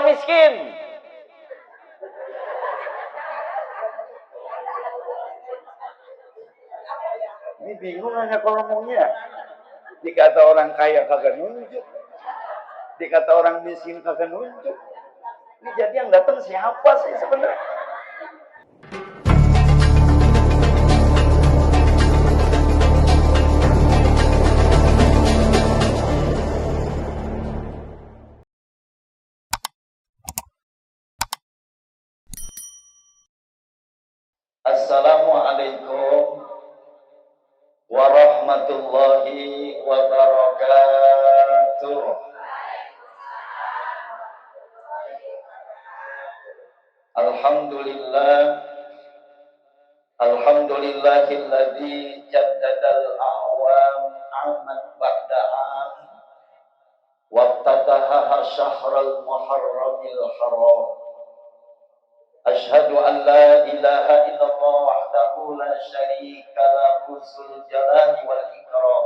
orang miskin. Ini bingung aja kalau ngomongnya. Dikata orang kaya kagak nunjuk. Dikata orang miskin kagak nunjuk. Ini jadi yang datang siapa sih sebenarnya? Assalamualaikum warahmatullahi wabarakatuh. Alhamdulillahilladzi jaddadal a'wam aman ba'da 'am waftataha syahral muharramil haram. Asyhadu an la ilaha illallah wahdahu la syarika lahu dzul jalali wal ikram.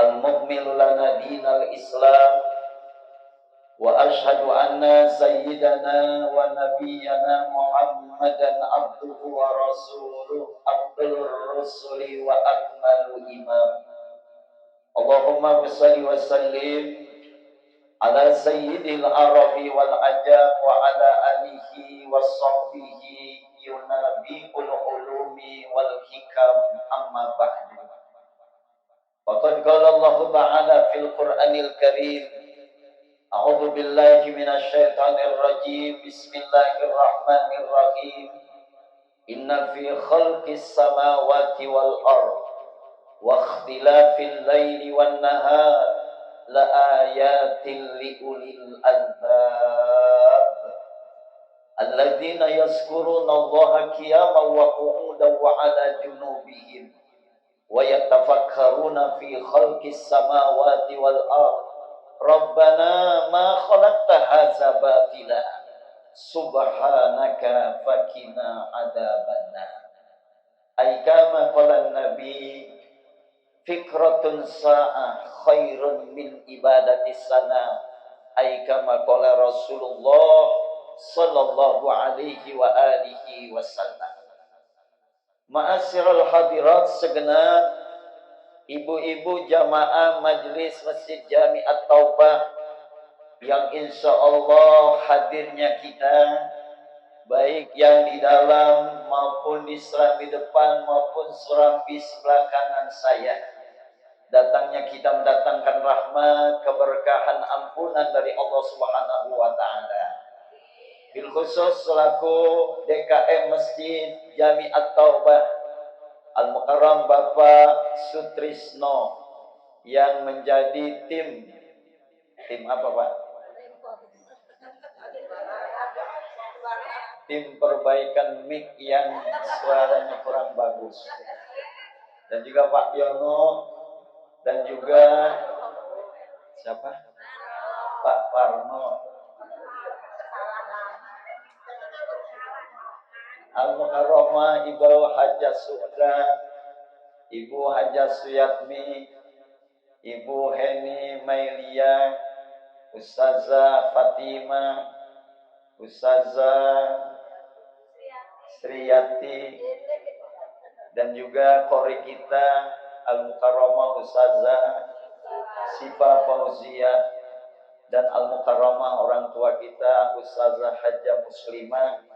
Al-mukmilu lana dinal Islam wa asyhadu anna sayyidana wa nabiyyana Muhammadan abduhu wa rasuluh abdul rusuli wa akmalul imam. Allahumma shalli wa sallim ala sayyidil arabi wal ajab wa ala alihi wa sahbihi yunabiul ulumi wal hikam amma ba'du. Faqad qala Allah ta'ala fil Qur'anil Karim, a'udzu billahi minasy syaithanir rajim, bismillahirrahmanirrahim. Inna fi khalqis samawati wal ardh wa ikhtilafil laili wan nahar la ayatin liulil albab alladzina yazkuruna Allaha qiyaman wa qu'udan wa 'ala junubihim wa yatafakkaruna fi khalqis samawati wal ardh rabbana ma khalaqta hadza batila subhanaka fakina adzabannar. Ay kama qala nabi, fikratun sa'ah khairun min ibadati sana. Ay kama qala Rasulullah sallallahu alaihi wa alihi wasallam. Ma'asyiral hadirat segenap ibu-ibu jamaah Majelis Masjid Jami At-Taubah yang insyaallah hadirnya kita, baik yang di dalam maupun di serambi depan maupun serambi sebelah kanan saya. Datangnya kita mendatangkan rahmat, keberkahan, ampunan dari Allah Subhanahu wa taala. Bil khusus selaku DKM Masjid Jami At-Taubah Al-Mukarram Bapak Sutrisno yang menjadi tim apa Pak? Tim perbaikan mic yang suaranya kurang bagus. Dan juga Pak Yono dan juga siapa? Pak Parno. Al-Mukarramah Ibu Hajah Suda, Ibu Hajah Suyatmi, Ibu Heni Mailia, Ustazah Fatimah, Ustazah Sriyati, dan juga kori kita Al-Mukarramah Ustazah Sifa Fauziyah, dan Al-Mukarramah orang tua kita Ustazah Hajjah Muslimah,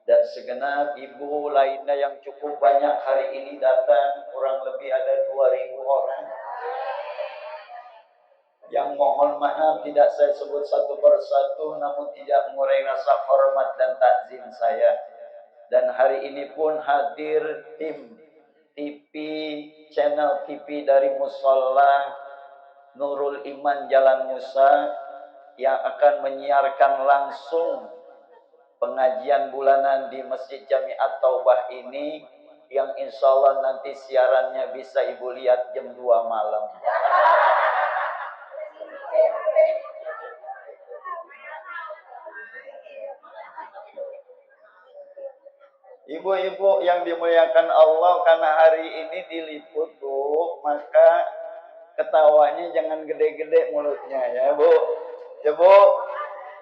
dan segenap ibu lainnya yang cukup banyak hari ini datang, kurang lebih ada 2.000 orang. Yang mohon maaf tidak saya sebut satu persatu, namun tidak mengurangi rasa hormat dan takzim saya. Dan hari ini pun hadir tim TV, channel TV dari Musholla Nurul Iman Jalan Musa yang akan menyiarkan langsung pengajian bulanan di Masjid Jami At-Taubah ini, yang insya Allah nanti siarannya bisa ibu lihat jam 2 malam. Ibu-ibu yang dimuliakan Allah, karena hari ini diliput Bu, maka ketawanya jangan gede-gede mulutnya ya Bu. Ya Bu,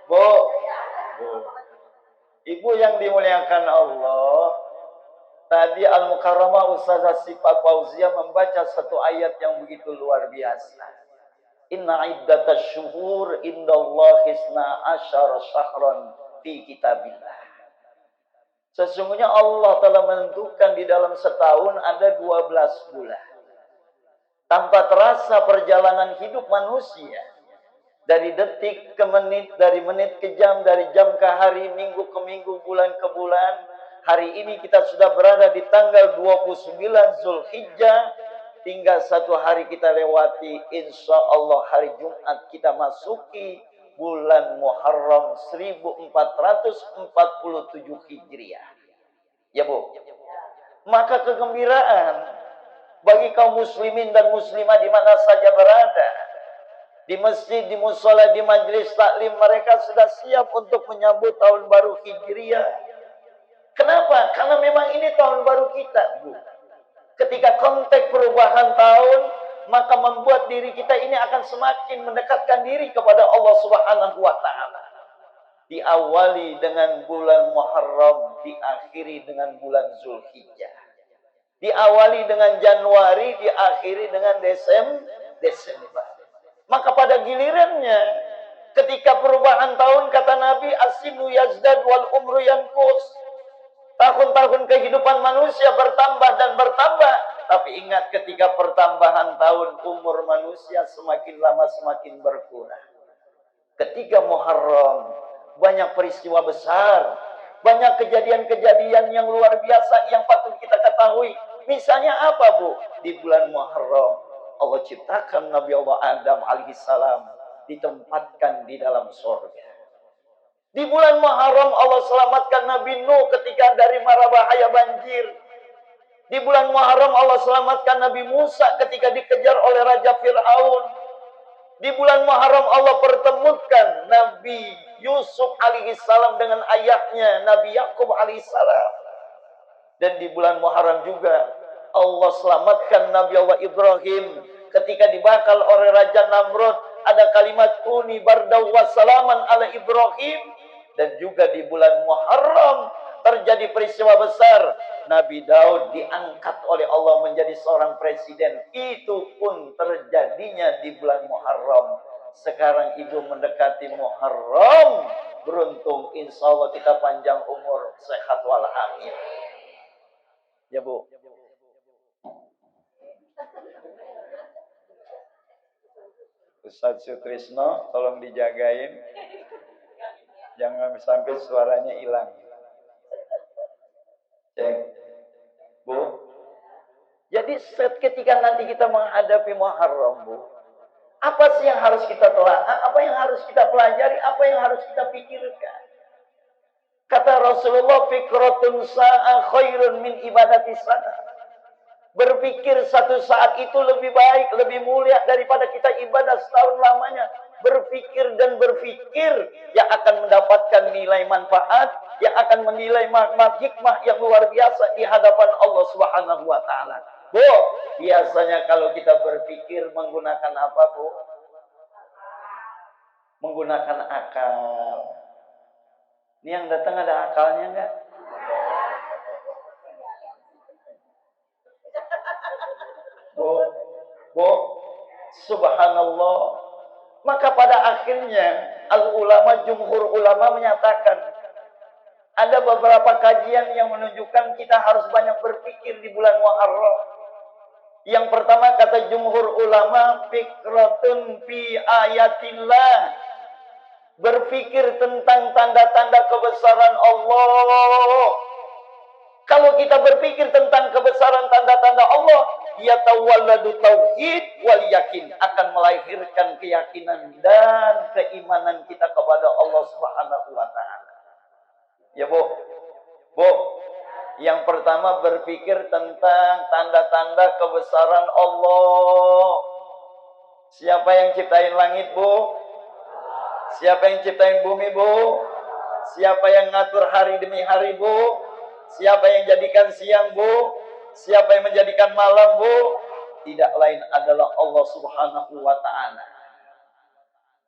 Bu, Bu. Ibu yang dimuliakan Allah, tadi Al-Mukarramah Ustazah Syifa Fauzia membaca satu ayat yang begitu luar biasa. Inna iddatash syuhur indallahi isna asyara syahran fi kitabillah. Sesungguhnya Allah telah menentukan di dalam setahun ada 12 bulan. Tanpa terasa perjalanan hidup manusia, dari detik ke menit, dari menit ke jam, dari jam ke hari, minggu ke minggu, bulan ke bulan. Hari ini kita sudah berada di tanggal 29 Zulhijjah. Tinggal satu hari kita lewati, insya Allah hari Jumat kita masuki bulan Muharram 1447 Hijriah. Ya Bu. Maka kegembiraan bagi kaum muslimin dan muslimah di mana saja berada. Di masjid, di musola, di majelis taklim, mereka sudah siap untuk menyambut tahun baru Hijriah. Kenapa? Karena memang ini tahun baru kita, Bu. Ketika konteks perubahan tahun, maka membuat diri kita ini akan semakin mendekatkan diri kepada Allah Subhanahu wa Ta'ala. Diawali dengan bulan Muharram, diakhiri dengan bulan Zulhijjah. Diawali dengan Januari, diakhiri dengan Desember. Maka pada gilirannya, ketika perubahan tahun, kata Nabi, asinu yazdad wal umru yanqus. Tahun-tahun kehidupan manusia bertambah dan bertambah. Tapi ingat, ketika pertambahan tahun, umur manusia semakin lama semakin berkurang. Ketika Muharram, banyak peristiwa besar, banyak kejadian-kejadian yang luar biasa yang patut kita ketahui. Misalnya apa, Bu? Di bulan Muharram, Allah ciptakan Nabi Allah Adam alaihissalam, ditempatkan di dalam surga. Di bulan Muharram Allah selamatkan Nabi Nuh ketika dari mara bahaya banjir. Di bulan Muharram Allah selamatkan Nabi Musa ketika dikejar oleh Raja Fir'aun. Di bulan Muharram Allah pertemukan Nabi Yusuf alaihissalam dengan ayahnya Nabi Yakub alaihissalam. Dan di bulan Muharram juga Allah selamatkan Nabi Allah Ibrahim ketika dibakar oleh Raja Namrud. Ada kalimat kuni bardaw wassalaman ala Ibrahim. Dan juga di bulan Muharram terjadi peristiwa besar. Nabi Daud diangkat oleh Allah menjadi seorang presiden. Itu pun terjadinya di bulan Muharram. Sekarang ibu mendekati Muharram. Beruntung, insya Allah kita panjang umur, sehat walafiat. Ya Bu. Ustadz Sutrisno, tolong dijagain. Jangan sampai suaranya hilang. Cek. Bu. Jadi ketika nanti kita menghadapi Muharram, Bu, apa sih yang harus kita telaah? Apa yang harus kita pelajari? Apa yang harus kita pikirkan? Kata Rasulullah, fikratun sa'a khairun min ibadati sana. Berpikir satu saat itu lebih baik, lebih mulia daripada kita ibadah setahun lamanya. Berpikir dan berpikir yang akan mendapatkan nilai manfaat, yang akan menilai hikmah yang luar biasa di hadapan Allah Subhanahu wa Ta'ala. Bu, biasanya kalau kita berpikir menggunakan apa, Bu? Menggunakan akal. Ini yang datang ada akalnya enggak? Bu, subhanallah. Maka pada akhirnya al-ulama, jumhur ulama menyatakan ada beberapa kajian yang menunjukkan kita harus banyak berpikir di bulan Muharram. Yang pertama kata jumhur ulama, fikratun fi ayatillah. Berpikir tentang tanda-tanda kebesaran Allah. Kalau kita berpikir tentang kebesaran tanda-tanda Allah, yatawalladu tauhid wal yakin, akan melahirkan keyakinan dan keimanan kita kepada Allah Subhanahu wa Ta'ala. Ya Bu. Bu, yang pertama berpikir tentang tanda-tanda kebesaran Allah. Siapa yang ciptain langit, Bu? Siapa yang ciptain bumi, Bu? Siapa yang ngatur hari demi hari, Bu? Siapa yang jadikan siang, Bu? Siapa yang menjadikan malam, Bu? Tidak lain adalah Allah Subhanahu wa Ta'ala.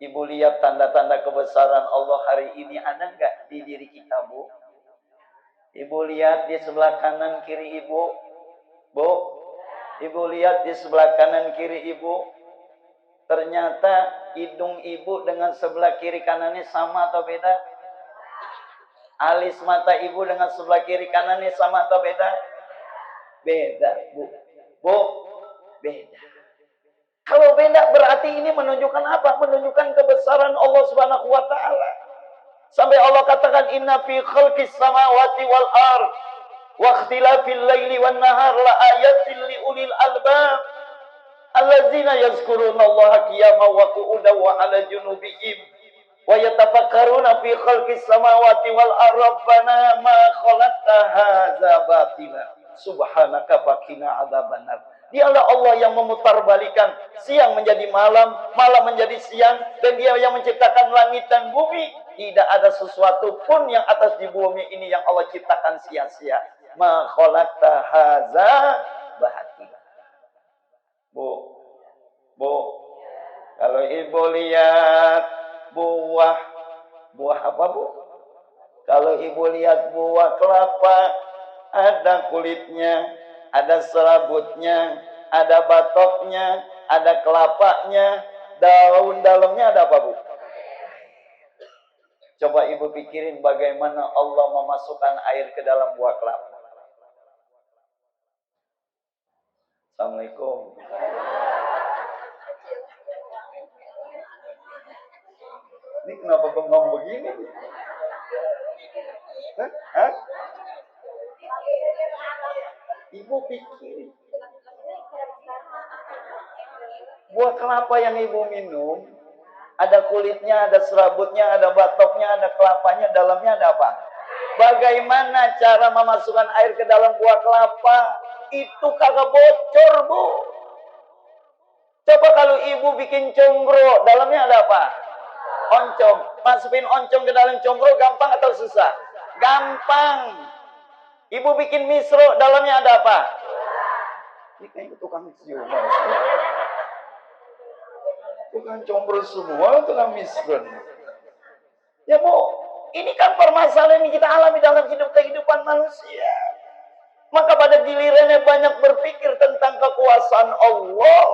Ibu lihat tanda-tanda kebesaran Allah hari ini ada nggak di diri kita, Bu? Ibu lihat di sebelah kanan kiri ibu, Bu. Ibu lihat di sebelah kanan kiri ibu. Ternyata hidung ibu dengan sebelah kiri kanannya sama atau beda? Alis mata ibu dengan sebelah kiri kanannya sama atau beda? Beda, Bu. Bu, beda. Kalau beda berarti ini menunjukkan apa? Menunjukkan kebesaran Allah Subhanahu wa taala. Sampai Allah katakan inna fi khalqis samawati wal ard wa ikhtilafil laili wan nahar la ayatin li ulil albab allazina yazkurunallaha qiyaman wa qu'udan wa 'ala junubihim wa yatafakkaruna fi khalqis samawati wal ard rabbana ma khalaqta hadza batila subhanaka faqina adzabannar. Dialah Allah yang memutarbalikan siang menjadi malam, malam menjadi siang, dan Dia yang menciptakan langit dan bumi. Tidak ada sesuatu pun yang atas di bumi ini yang Allah ciptakan sia-sia. Ma khalaqta hadza batila. Bu, kalau ibu lihat buah apa, Bu? Kalau ibu lihat buah kelapa, ada kulitnya, ada serabutnya, ada batoknya, ada kelapanya, daun dalamnya ada apa, Bu? Coba ibu pikirin bagaimana Allah memasukkan air ke dalam buah kelapa. Assalamualaikum. Ini kenapa bengong begini? Hah? Ibu pikir buah kelapa yang ibu minum, ada kulitnya, ada serabutnya, ada batoknya, ada kelapanya, dalamnya ada apa? Bagaimana cara memasukkan air ke dalam buah kelapa? Itu kagak bocor, Bu. Coba kalau ibu bikin combro, dalamnya ada apa? Oncom. Masukin oncom ke dalam combro gampang atau susah? Gampang. Ibu bikin misro, dalamnya ada apa? Ini kayaknya tukang cium. Tukang combro semua, tukang misro. Ya, Bu, ini kan permasalahan yang kita alami dalam kehidupan manusia. Maka pada gilirannya banyak berpikir tentang kekuasaan Allah,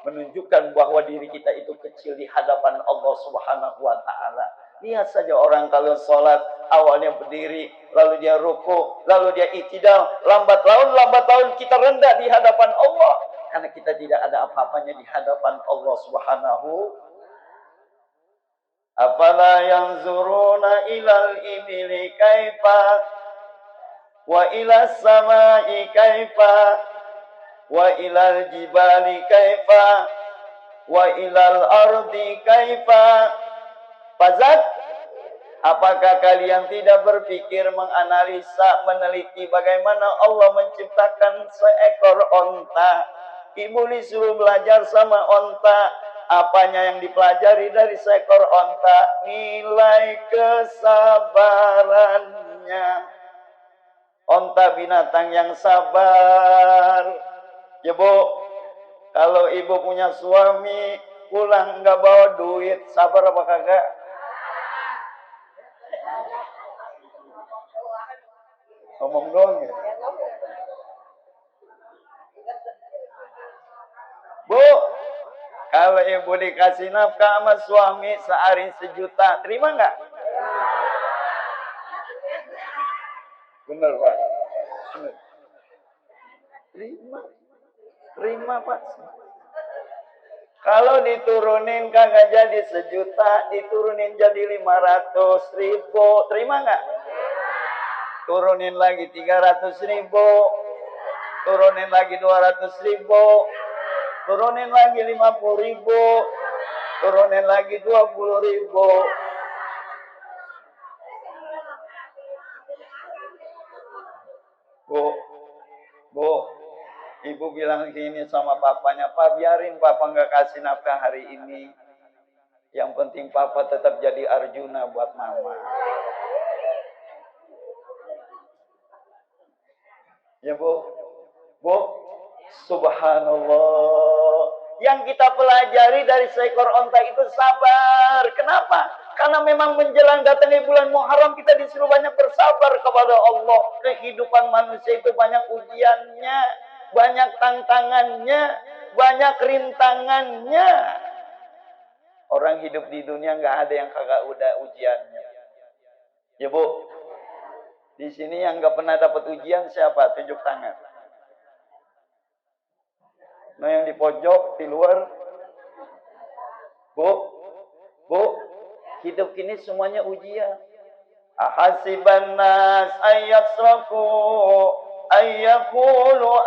menunjukkan bahwa diri kita itu kecil di hadapan Allah Subhanahu wa taala. Lihat saja orang kalau sholat, awalnya berdiri, lalu dia ruku, lalu dia i'tidal, lambat laun kita rendah di hadapan Allah. Karena kita tidak ada apa-apanya di hadapan Allah Subhanahu. Afala yanzuruna ilal ibili kaifa wa ilas samai kaifa wa ilal jibali kaifa wa ilal ardi kaifa. Fazat, apakah kalian tidak berpikir, menganalisa, meneliti bagaimana Allah menciptakan seekor onta? Ibu disuruh belajar sama onta. Apanya yang dipelajari dari seekor onta? Nilai kesabarannya. Onta binatang yang sabar. Ya, Bu, kalau ibu punya suami pulang nggak bawa duit, sabar apa kagak? Ngomong doang ya. Bu, kalau ibu dikasih nafkah sama suami sehari 1 juta, terima nggak? Bener, Pak. Bener. Terima, Pak. Kalau diturunin kagak jadi 1 juta, diturunin jadi 500.000, terima nggak? Turunin lagi 300.000, turunin lagi 200.000, turunin lagi 50.000, turunin lagi 20.000. Bu, ibu bilang gini sama papanya, Pak, biarin papa nggak kasih nafkah hari ini. Yang penting papa tetap jadi Arjuna buat mama. Ya, Bu, subhanallah, Yang kita pelajari dari seekor onta itu sabar. Kenapa? Karena memang menjelang datangnya bulan Muharram kita disuruh banyak bersabar kepada Allah. Kehidupan manusia itu banyak ujiannya, banyak tantangannya, banyak rintangannya. Orang hidup di dunia nggak ada yang kagak udah ujiannya. Ya Bu, di sini yang nggak pernah dapat ujian siapa? Tunjuk tangan. Nah yang di pojok, di luar. Bu, hidup ini semuanya ujian. Ahasiban nas ayyasraku ayyakulu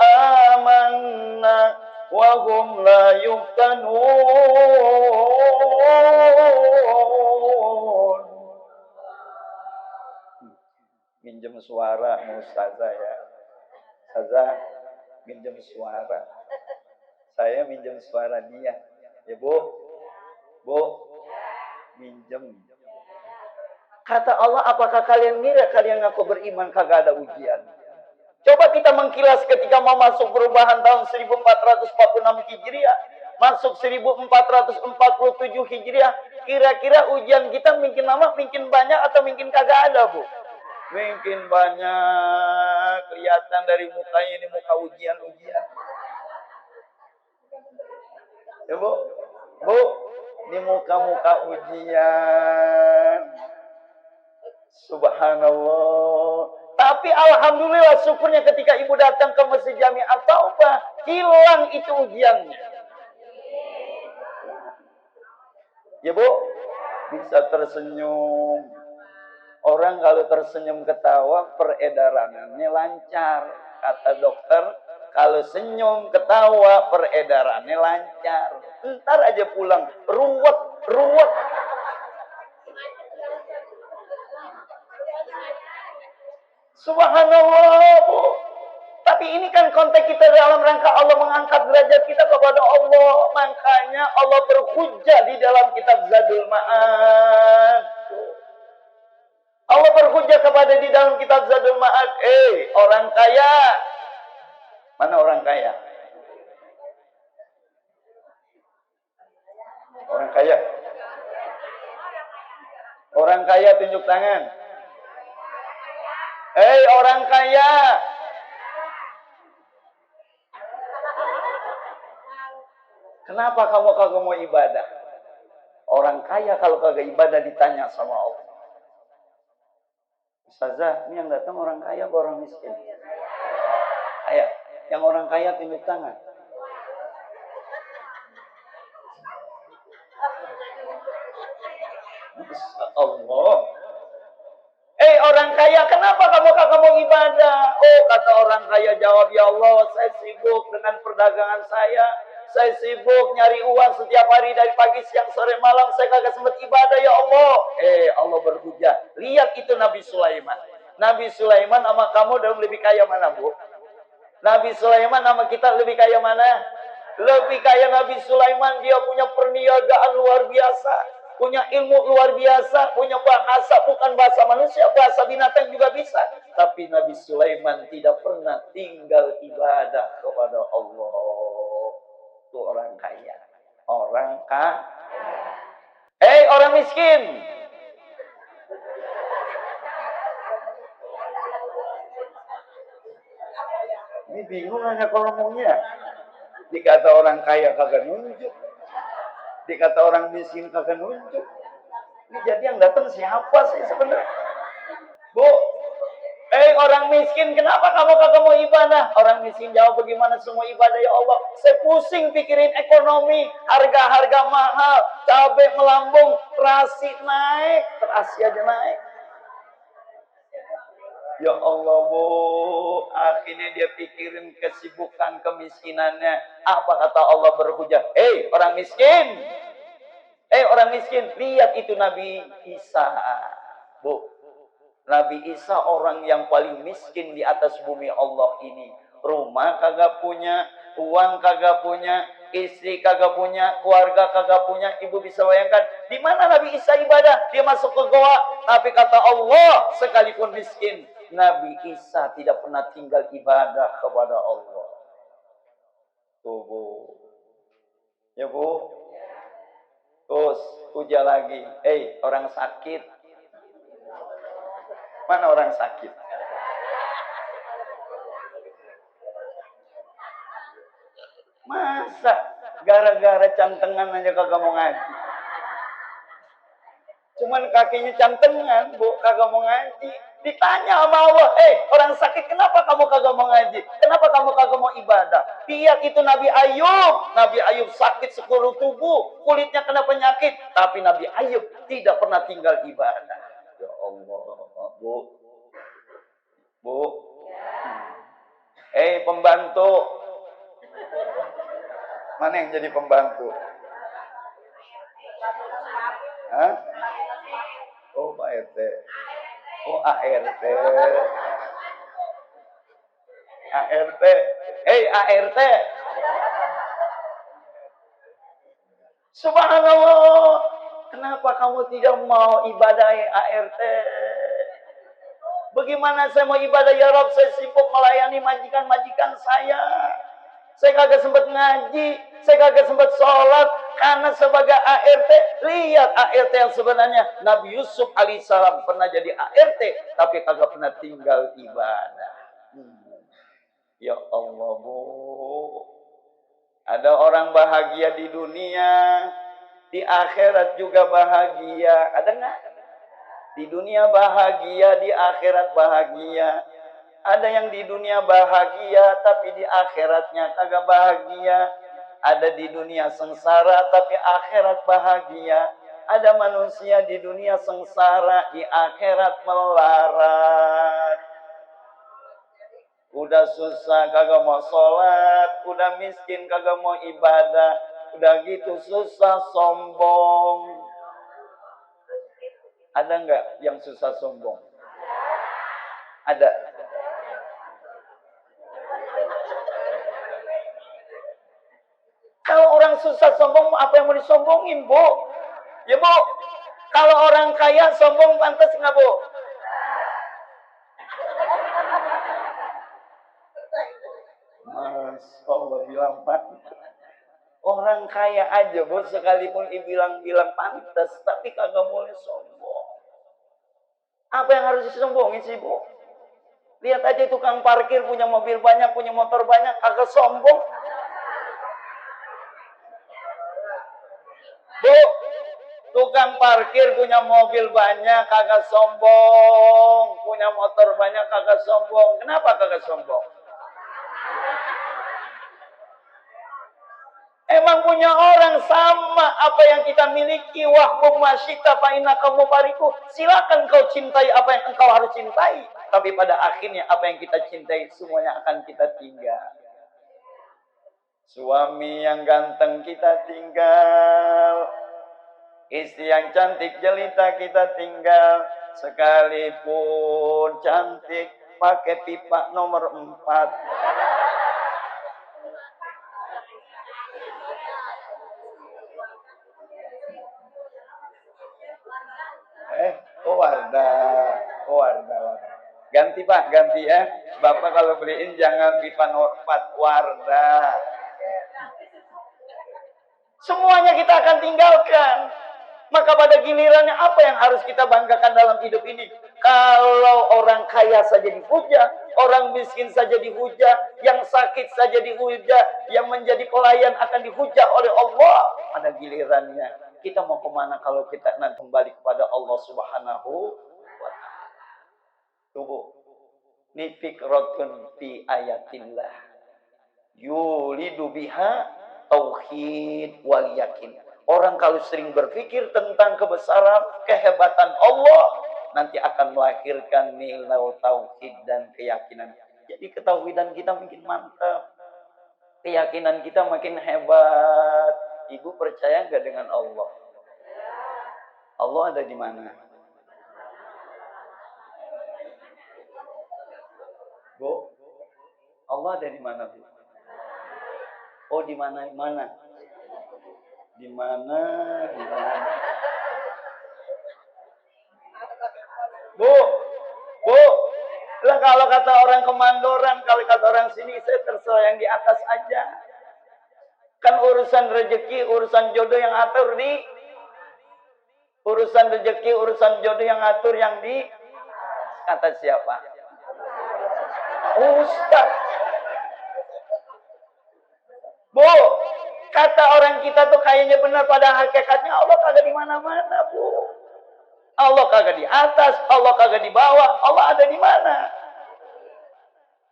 amanna wa hum la yuftanun. Minjem suara mau ustazah ya. Ustazah minjem suara. Saya minjem suara dia. Ya Bu, minjem. Kata Allah, apakah kalian ngira kalian ngaku beriman kagak ada ujian? Coba kita mengkilas ketika mau masuk perubahan tahun 1446 Hijriah. Masuk 1447 Hijriah. Kira-kira ujian kita mungkin lama, mungkin banyak atau mungkin kagak ada Bu? Mungkin banyak. Kelihatan dari mukanya ini muka ujian-ujian. Ya Bu, ini muka-muka ujian. Subhanallah. Tapi alhamdulillah syukurnya ketika ibu datang ke Masjid Jami At-Taubah, hilang itu ujiannya. Ya Bu, bisa tersenyum. Orang kalau tersenyum ketawa, peredarannya lancar. Kata dokter, kalau senyum ketawa, peredarannya lancar. Ntar aja pulang, ruwet. Subhanallah Bu. Tapi ini kan konteks kita dalam rangka Allah mengangkat derajat kita kepada Allah. Makanya Allah berhujjah di dalam kitab Zadul Ma'ad. Allah berhujjah kepada di dalam kitab Zadul Ma'ad. Orang kaya. Mana orang kaya? Orang kaya. Orang kaya tunjuk tangan. Orang kaya. Kenapa kamu kagak mau ibadah? Orang kaya kalau kagak ibadah ditanya sama Allah. Ustazah, ini yang datang orang kaya atau orang miskin? Ayo, yang orang kaya tunjuk tangan. Masya Allah. Orang kaya, kenapa kamu kagak mau ibadah? Kata orang kaya jawab, ya Allah, saya sibuk dengan perdagangan saya. Saya sibuk nyari uang setiap hari dari pagi, siang, sore, malam. Saya kagak sempat ibadah, ya Allah. Allah berhujjah. Lihat itu Nabi Sulaiman. Nabi Sulaiman sama kamu dan lebih kaya mana, Bu? Nabi Sulaiman sama kita lebih kaya mana? Lebih kaya Nabi Sulaiman. Dia punya perniagaan luar biasa. Punya ilmu luar biasa, punya bahasa, bukan bahasa manusia, bahasa binatang juga bisa. Tapi Nabi Sulaiman tidak pernah tinggal ibadah kepada Allah. Itu orang kaya. Orang kaya. Orang miskin. Ini bingung hanya kalau ngomongnya. Dikata orang kaya kagak nunjuk. Dikata orang miskin kagak nunjuk. Ini jadi yang datang siapa sih sebenarnya? Bu, orang miskin, kenapa kamu kagak mau ibadah? Orang miskin jawab, bagaimana semua ibadah ya Allah? Saya pusing pikirin ekonomi, harga-harga mahal, cabai melambung, terasi naik, terasi aja naik. Ya Allah Bu, akhirnya dia pikirin kesibukan kemiskinannya. Apa kata Allah berhujjah? Orang miskin. Orang miskin, lihat itu Nabi Isa. Bu, Nabi Isa orang yang paling miskin di atas bumi Allah ini. Rumah kagak punya, uang kagak punya, istri kagak punya, keluarga kagak punya. Ibu bisa bayangkan, di mana Nabi Isa ibadah? Dia masuk ke goa. Tapi kata Allah, sekalipun miskin, Nabi Isa tidak pernah tinggal ibadah kepada Allah. Tuh Bu, Ya Bu. Terus puja lagi. Orang sakit. Mana orang sakit? Masa gara-gara cantengan aja kagak mau ngaji? Cuman kakinya cantengan, Bu, kagak mau ngaji. Ditanya sama Allah, orang sakit kenapa kamu kagak mau ngaji? Kenapa kamu kagak mau ibadah? Lihat itu Nabi Ayub. Nabi Ayub sakit seluruh tubuh, kulitnya kena penyakit. Tapi Nabi Ayub tidak pernah tinggal ibadah. Ya Allah, Bu. Bu. Pembantu. Mana yang jadi pembantu? Hah? Oh, Pak RT. Oh, ART. ART. ART. Subhanallah. Kenapa kamu tidak mau ibadah ART? Bagaimana saya mau ibadah ya Rabb? Saya sibuk melayani majikan-majikan saya. Saya kagak sempat ngaji, saya kagak sempat sholat karena sebagai ART. Lihat ART yang sebenarnya Nabi Yusuf alaihissalam pernah jadi ART, tapi kagak pernah tinggal ibadah. Ya Allah, Bu. Ada orang bahagia di dunia, di akhirat juga bahagia. Ada nggak? Di dunia bahagia, di akhirat bahagia. Ada yang di dunia bahagia, tapi di akhiratnya kagak bahagia. Ada di dunia sengsara, tapi akhirat bahagia. Ada manusia di dunia sengsara, di akhirat melarat. Udah susah kagak mau sholat, udah miskin kagak mau ibadah. Udah gitu susah sombong. Ada nggak yang susah sombong? Ada. Kalau orang susah sombong, apa yang mau disombongin, Bu? Ya, Bu. Kalau orang kaya sombong pantas nggak, Bu? Mas, Allah bilang pantas. Orang kaya aja, Bu, sekalipun dibilang-bilang pantas, tapi kagak boleh sombong. Apa yang harus disombongin sih, Bu? Lihat aja tukang parkir punya mobil banyak, punya motor banyak, kagak sombong. Bu, tukang parkir punya mobil banyak, kagak sombong. Punya motor banyak, kagak sombong. Kenapa kagak sombong? Emang punya orang sama apa yang kita miliki. Wahbum masyita fa'inna kamu pariku. Silakan kau cintai apa yang engkau harus cintai. Tapi pada akhirnya apa yang kita cintai semuanya akan kita tinggal. Suami yang ganteng kita tinggal. Istri yang cantik jelita kita tinggal. Sekalipun cantik pakai pipa nomor 4. Wardah. Ganti Pak, ganti ya. Bapak kalau beliin jangan pipa nomor 4, Wardah. Semuanya kita akan tinggalkan. Maka pada gilirannya apa yang harus kita banggakan dalam hidup ini? Kalau orang kaya saja dihujat, orang miskin saja dihujat, yang sakit saja dihujat, yang menjadi pelayan akan dihujat oleh Allah. Pada gilirannya kita mau kemana kalau kita nanti kembali kepada Allah Subhanahu wa ta'ala? Tubuh. Nifikratun fi ayatillah. Yulidu biha tauhid wal yakin. Orang kalau sering berpikir tentang kebesaran, kehebatan Allah, nanti akan melahirkan nilai tauhid dan keyakinan. Jadi ketauhidan kita makin mantap. Keyakinan kita makin hebat. Ibu percaya nggak dengan Allah? Allah ada di mana? Bu, Allah ada di mana, Bu? Oh, di mana? Di mana? Bu, lah kalau kata orang Kemandoran, kalau kata orang sini, saya terserah yang di atas aja. Kan urusan rezeki, urusan jodoh yang atur di urusan rezeki, urusan jodoh yang atur yang di kata siapa? Ustaz. Bu, kata orang kita tuh kayaknya benar, pada hakikatnya Allah kagak di mana-mana, Bu. Allah kagak di atas, Allah kagak di bawah, Allah ada di mana?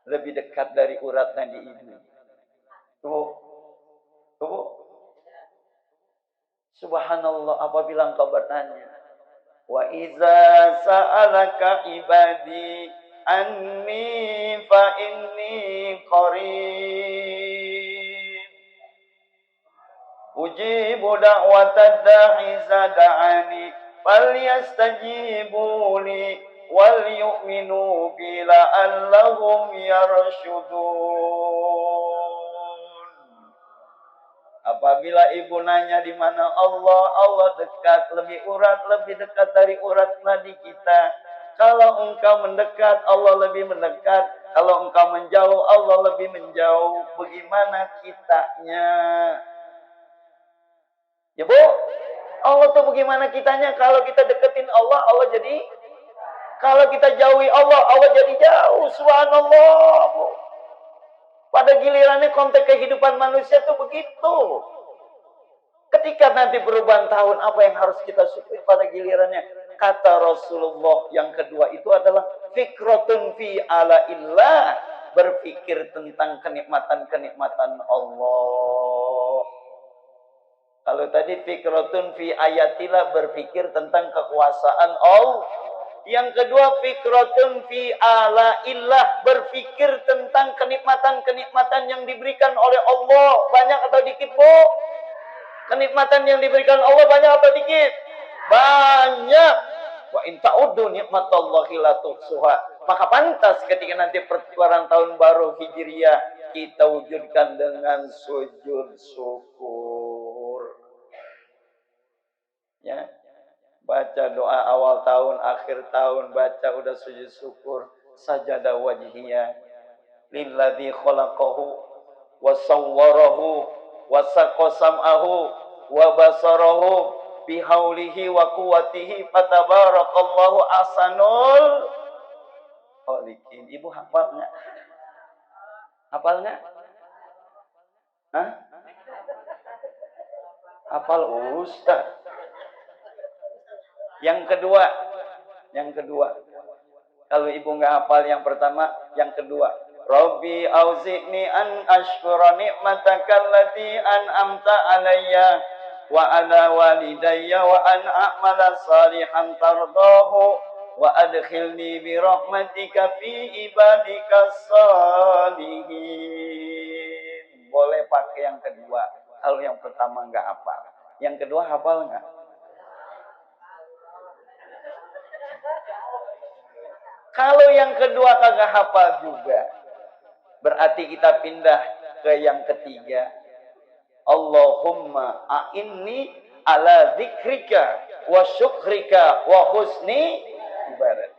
Lebih dekat dari urat nadi ibu. Tuh. Tuh. Subhanallah, apabila engkau bertanya, wa iza sa'alaka ibadi anni fa inni qarib ujibu da'watad da'i iza da'ani falyastajibu li wal yu'minu bi la'allahum yarshudun. Apabila ibu nanya di mana Allah, Allah dekat, lebih dekat dari urat nadi kita. Kalau engkau mendekat, Allah lebih mendekat. Kalau engkau menjauh, Allah lebih menjauh. Bagaimana kitanya? Ya Bu, Allah tuh bagaimana kitanya? Kalau kita deketin Allah, Allah jadi. Kalau kita jauhi Allah, Allah jadi jauh. Subhanallah, Bu. Pada gilirannya konteks kehidupan manusia itu begitu. Ketika nanti perubahan tahun, apa yang harus kita syukuri pada gilirannya? Kata Rasulullah yang kedua itu adalah fikratun fi ala illah. Berpikir tentang kenikmatan-kenikmatan Allah. Kalau tadi fikratun fi ayatillah, berpikir tentang kekuasaan Allah. Yang kedua fikratun fi ala illah, berpikir tentang kenikmatan-kenikmatan yang diberikan oleh Allah. Banyak atau dikit, Bu? Kenikmatan yang diberikan Allah banyak atau dikit? Banyak. Wa in ta'uddu nikmatallahi la tuhsuha. Maka pantas ketika nanti pertukaran tahun baru Hijriah kita wujudkan dengan sujud syukur. Ya. Baca doa awal tahun, akhir tahun, baca udah sujud syukur, sajadah wajhiyah lilladzi khalaqahu wa sawwarahu wa saqasam'ahu wa basarahu bihaulihi wa quwwatihi fatabarakallahu ahsanul khaliqin. Ibu hafal enggak? Hafal enggak? Hah? Hafal Ustaz. Yang kedua, kalau ibu nggak hafal yang pertama, yang kedua, Rabbi auzi'ni an ashkura ni'mataka allati an'amta alayya wa ala walidayya wa an a'mala salihan tardahu wa adkhilni bi rahmatika fi ibadika salihin. Boleh pakai yang kedua. Kalau yang pertama nggak hafal, yang kedua hafal nggak? Kalau yang kedua kagak hafal juga, berarti kita pindah ke yang ketiga. Allahumma a'inni ala dzikrika wa syukrika wa husni ibadat.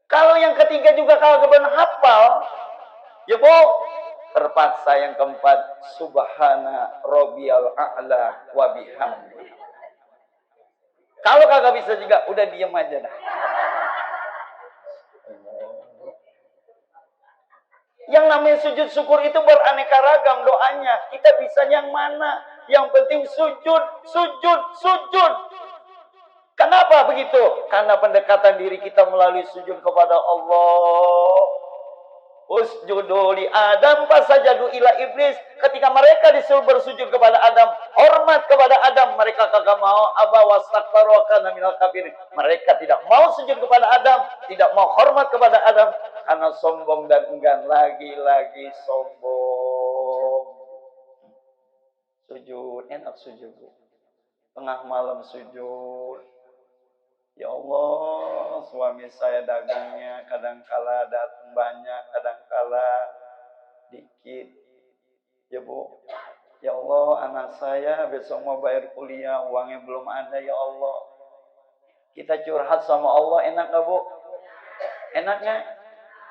Kalau yang ketiga juga kagak benar hafal, ya Bu, terpaksa yang keempat, subhana rabbiyal a'la wa bihamdi. Kalau kagak bisa juga, udah diam aja dah. Yang namanya sujud syukur itu beraneka ragam doanya. Kita bisa yang mana? Yang penting sujud. Kenapa begitu? Karena pendekatan diri kita melalui sujud kepada Allah. Usjudu li Adam fasajadu ila iblis. Ketika mereka disuruh bersujud kepada Adam, hormat kepada Adam, mereka kagak mau. Aba wastakbaru wa kana minal kafirin. Mereka tidak mau sujud kepada Adam, tidak mau hormat kepada Adam karena sombong dan enggan, lagi-lagi sombong. Sujud, enak sujud. Tengah malam sujud. Ya Allah, suami saya dagangnya kadang-kala datang banyak, kadang-kala dikit. Ya Bu, ya Allah, anak saya besok mau bayar kuliah, uangnya belum ada, ya Allah. Kita curhat sama Allah, enak gak Bu? Enaknya?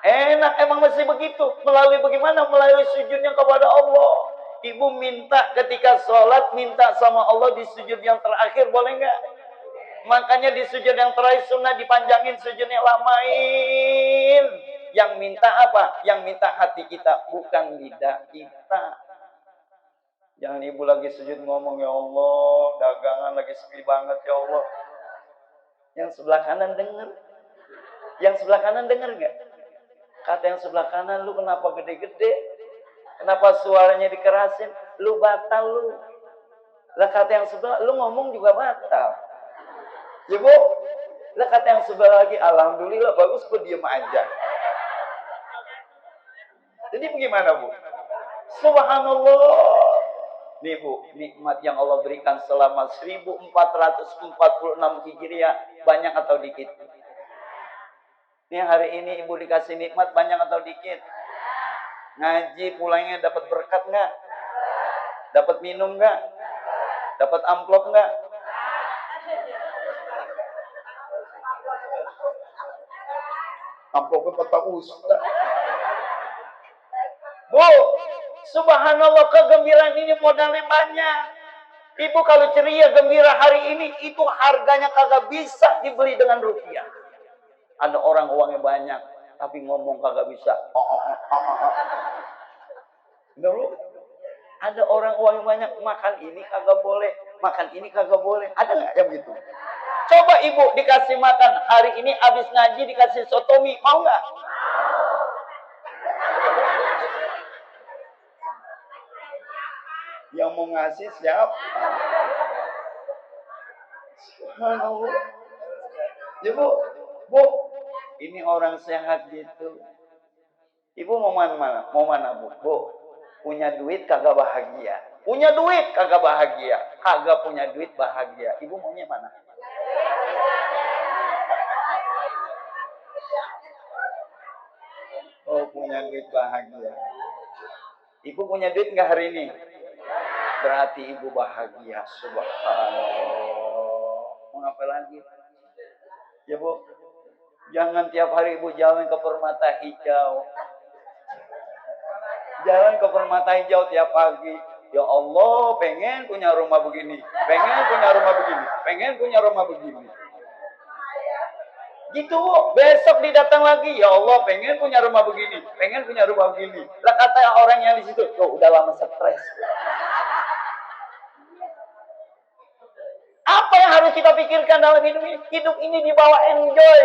Enak, emang mesti begitu. Melalui bagaimana? Melalui sujudnya kepada Allah. Ibu minta ketika sholat, minta sama Allah di sujud yang terakhir, boleh nggak? Makanya di sujud yang terakhir sunnah dipanjangin sujudnya, lamain. Yang minta apa? Yang minta hati kita, bukan lidah kita. Jangan ibu lagi sujud ngomong, ya Allah, dagangan lagi sepi banget, ya Allah. Yang sebelah kanan denger. Yang sebelah kanan denger nggak? Kata yang sebelah kanan, lu kenapa gede-gede? Kenapa suaranya dikerasin? Lu batal lu. Lah kata yang sebelah, lu ngomong juga batal. Ya bu, lah kata yang sebelah lagi, alhamdulillah bagus, gue diem aja. Jadi bagaimana bu? Subhanallah. Nih bu, nikmat yang Allah berikan selama 1446 Hijriah, banyak atau dikit? Nih hari ini ibu dikasih nikmat banyak atau dikit? Ngaji pulangnya dapat berkat nggak? Dapat minum nggak? Dapat amplop nggak? Amplopnya kata ustaz. Bu, subhanallah, kegembiraan ini modalnya banyak. Ibu kalau ceria gembira hari ini, itu harganya kagak bisa dibeli dengan rupiah. Ada orang uangnya banyak, tapi ngomong kagak bisa. Bener? Ada orang uangnya banyak, makan ini kagak boleh, makan ini kagak boleh. Ada nggak yang begitu? Coba ibu dikasih makan, hari ini habis ngaji dikasih sotomi, mau nggak? Yang mau ngasih siapa? Subhanallah. Ya bu, ini orang sehat gitu. Ibu mau mana? Mau mana bu? Bu, punya duit kagak bahagia. Punya duit kagak bahagia. Kagak punya duit bahagia. Ibu maunya mana? Oh, punya duit bahagia. Ibu punya duit nggak hari ini? Berarti ibu bahagia. Subhanallah. Mau apa lagi? Ya bu, jangan tiap hari ibu jalan ke Permata Hijau. Jalan ke Permata Hijau tiap pagi. Ya Allah, pengen punya rumah begini. Pengen punya rumah begini. Pengen punya rumah begini. Gitu, besok didatang lagi. Ya Allah, pengen punya rumah begini. Pengen punya rumah begini. Lah kata orang yang di situ, tuh udah lama stres. Apa yang harus kita pikirkan dalam hidup ini? Hidup ini dibawa enjoy,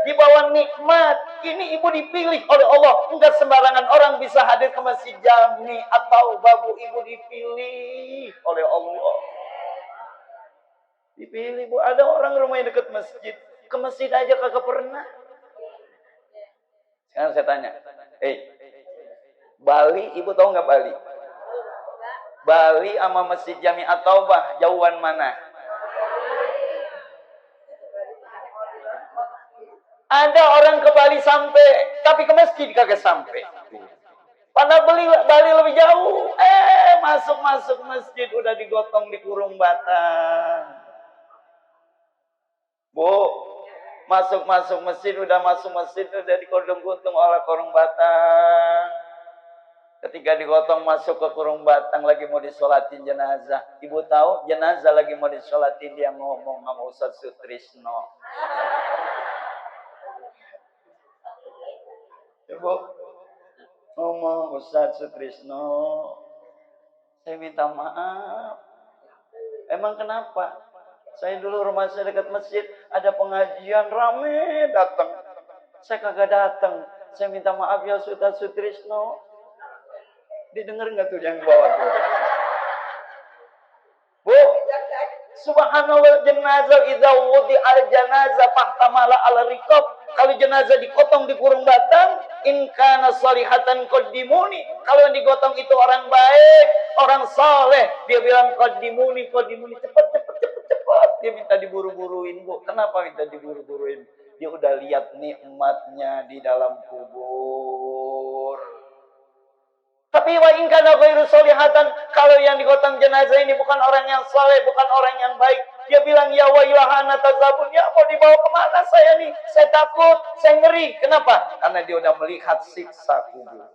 dibawa nikmat. Ini ibu dipilih oleh Allah. Enggak sembarangan orang bisa hadir ke Masjid Jami atau babu. Ibu dipilih oleh Allah. Dipilih bu. Ada orang rumahnya dekat masjid, ke masjid aja kagak pernah. Sekarang saya tanya, Bali, ibu tahu nggak Bali? Bali sama Masjid Jami At-Taubah jauhan mana? Ada orang ke Bali sampai, tapi ke masjid kagak sampai. Padahal Bali lebih jauh. Masuk masjid udah digotong di kurung batang. Bu, masuk masjid udah digodong-godong oleh kurung batang. Ketika digotong masuk ke kurung batang lagi mau disolatin jenazah. Ibu tahu jenazah lagi mau disolatin, dia ngomong sama Ustaz Sutrisno. Ibu ngomong, Ustaz Sutrisno, saya minta maaf. Emang kenapa? Saya dulu rumah saya dekat masjid, ada pengajian rame datang. Saya kagak datang. Saya minta maaf ya Ustaz Sutrisno. Didengar nggak tuh yang bawah tuh? Bu, subhanallah, jenazah idza wudi al janazah fahtamala al riqab. Kalau jenazah dikotong di kurung batang, in kana salihatan qaddimuni. Kalau yang digotong itu orang baik, orang saleh, dia bilang qaddimuni, cepat. Dia minta diburu-buruin, Bu. Kenapa minta diburu-buruin? Dia udah lihat nikmatnya di dalam kubur. Tapi wa in kana ghairu salihatan, kalau yang digotong jenazah ini bukan orang yang saleh, bukan orang yang baik, dia bilang ya wailahana tazabun, ya mau dibawa kemana saya nih? Saya takut, saya ngeri. Kenapa? Karena dia udah melihat siksa kubur.